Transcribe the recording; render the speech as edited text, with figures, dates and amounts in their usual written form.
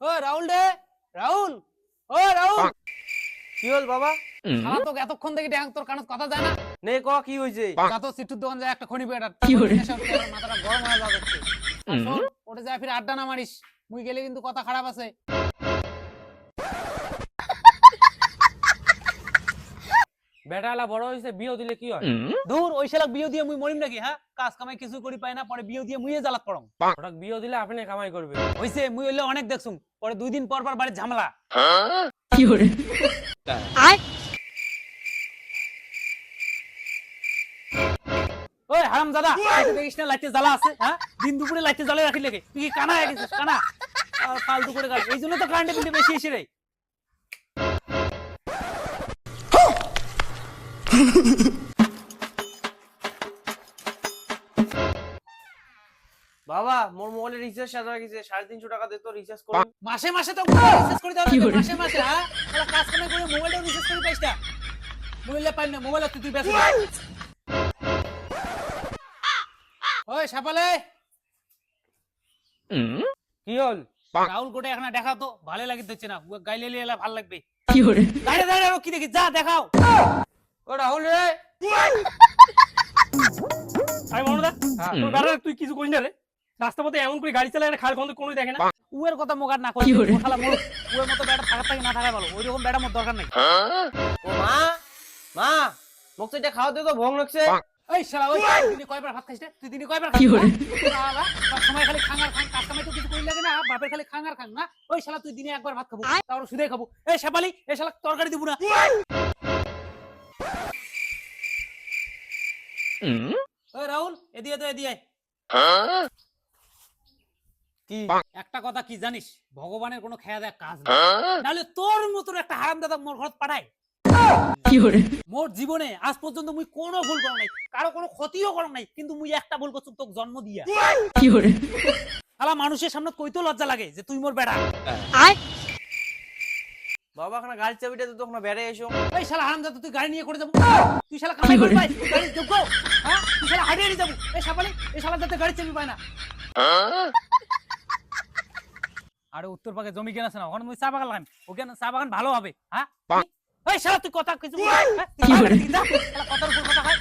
ও রাহুল রে, রাহুল, ও রাহুল। কি হল বাবা? শালা তোকে এতক্ষণ থেকে ড্যাং তোর কানত কথা যায় না? নে ক কি হইছে? যা তো সিটুর দোকান যায় একটা খনি পেটার। মাথাটা গরম হয়ে যাচ্ছে। আর শোন, ওটা যায় ফির আড্ডা না মারিস। মুই গেলে কিন্তু কথা খারাপ আছে। বেটালা বড় হইছে, বিয়ে দিলে কি হয়? দূর ওই শালা বিয়ে দিয়ে মুই মরিম নাকি? হ্যাঁ, কাজ কামাই কিছু করি পাই না, পরে বিয়ে দিয়ে মুইয়ে জ্বালাত পড়ম। ওটা বিয়ে দিলে আপনি কামাই করবে। হইছে, মুই হইলে অনেক দেখছুম, পরে 2 দিন পর পর বাড়ির ঝামেলা। কি করে ওই হারামজাদা, তুই দেখিস না লাইটে জ্বালা আছে? হ্যাঁ, দিন দুপুরে লাইটে জ্বালা রাখি লেগে তুই কি কানা হয়ে গেছিস? কানা আর ফালতু করে গাছ, এই জন্য তো কারেন্টের বিল বেশি এসে রে। বাবা মোর মোবাইলে রিচার্জ সাজা গেছে, 350 টাকা দে তো রিচার্জ করুন। মাসে মাসে তো রিচার্জ করে দাও লাগে, মাসে মাসে। হ্যাঁ, তাহলে কাজ কামাই করে মোবাইলটা রিচার্জ করে পাইস না? মোবাইলে পাই না, মোবাইল তুই বেচে দে। ওই সাপালে, কি হল? রাহুল কোটে এখন দেখাও তো, ভালো লাগি দিচ্ছে না, গাইলে এলা ভালো লাগবে। কি করে দাঁড়িয়ে দাঁড়িয়ে আরো কি দেখি, যা দেখাও। ও রাহুল রে, আমি মনোদা হ্যাঁ। তোর বেটা তুই কিছু করিস না রে। রাস্তা পথে এমন করে গাড়ি চালায় খাল খন্দ কোনো দেখে না। উয়ের কথা মোগার না করি, কি করে? শালা মোর উয়ের মতো বেটা থাকার থেকে না থাকাই ভালো। ওইরকম বেটা মোর দরকার নাই। ও মা, মা মোক তো এটা খাওয়া দে তো, ভং লাগছে। এই শালা, ওই দিনে কয়বার ভাত খাইছ রে? তুই দিনে কয়বার কি খাইছ? করে? শালা সব সময় খালি খাঙ্গার খাং, কাজ কামাই তো কিছু করি লাগে না, বাপের খালি খাঙ্গার খাং না। ওই শালা তুই দিনে একবার ভাত খাবো, তারপর সুদে খাবো। এই শেফালি, এই শালা তরকারি দিব না। ওই রাহুল, এদিকে তো এদিকে আয়। কি? একটা কথা কি জানিস, ভগবানের কোনো খেয়া দেয়া কাজ না, নাহলে তোর মতন একটা হারামদাদা মোর ঘরত পাঠায়। কি করে মোর জীবনে আজ পর্যন্ত মুই কোনো ভুল করো নাই, কারো কোনো ক্ষতিও করো নাই, কিন্তু মুই একটা ভুল করছুম তোকে জন্ম দিয়া। কি করে শালা মানুষের সামনে কইতো লজ্জা লাগে যে তুই মোর বেটা। বাবা খানা গাড়ি চাবিটা তো তখন বেড়ে এসো। এই শালা হারামজাদা, তুই গাড়ি নিয়ে করে যাবো? তুই শালা কামাই করে পাই, তুই গাড়ির যোগ্য? হ্যাঁ, তুই শালা হারিয়ে নিয়ে যাবো। এই শাপালি, এই শালা যাতে গাড়ি চাবি পায় না। আরে উত্তর পাকে জমি কেন আছে না, ওখানে মুই চা বাগান লাগাম, ওখানে চা বাগান ভালো হবে। হ্যাঁ, এই শালা তুই কথা কিছু বল, হ্যাঁ? তুই কি বাইরে করে? থেকে যা, শালা কথার উপর কথা হয়।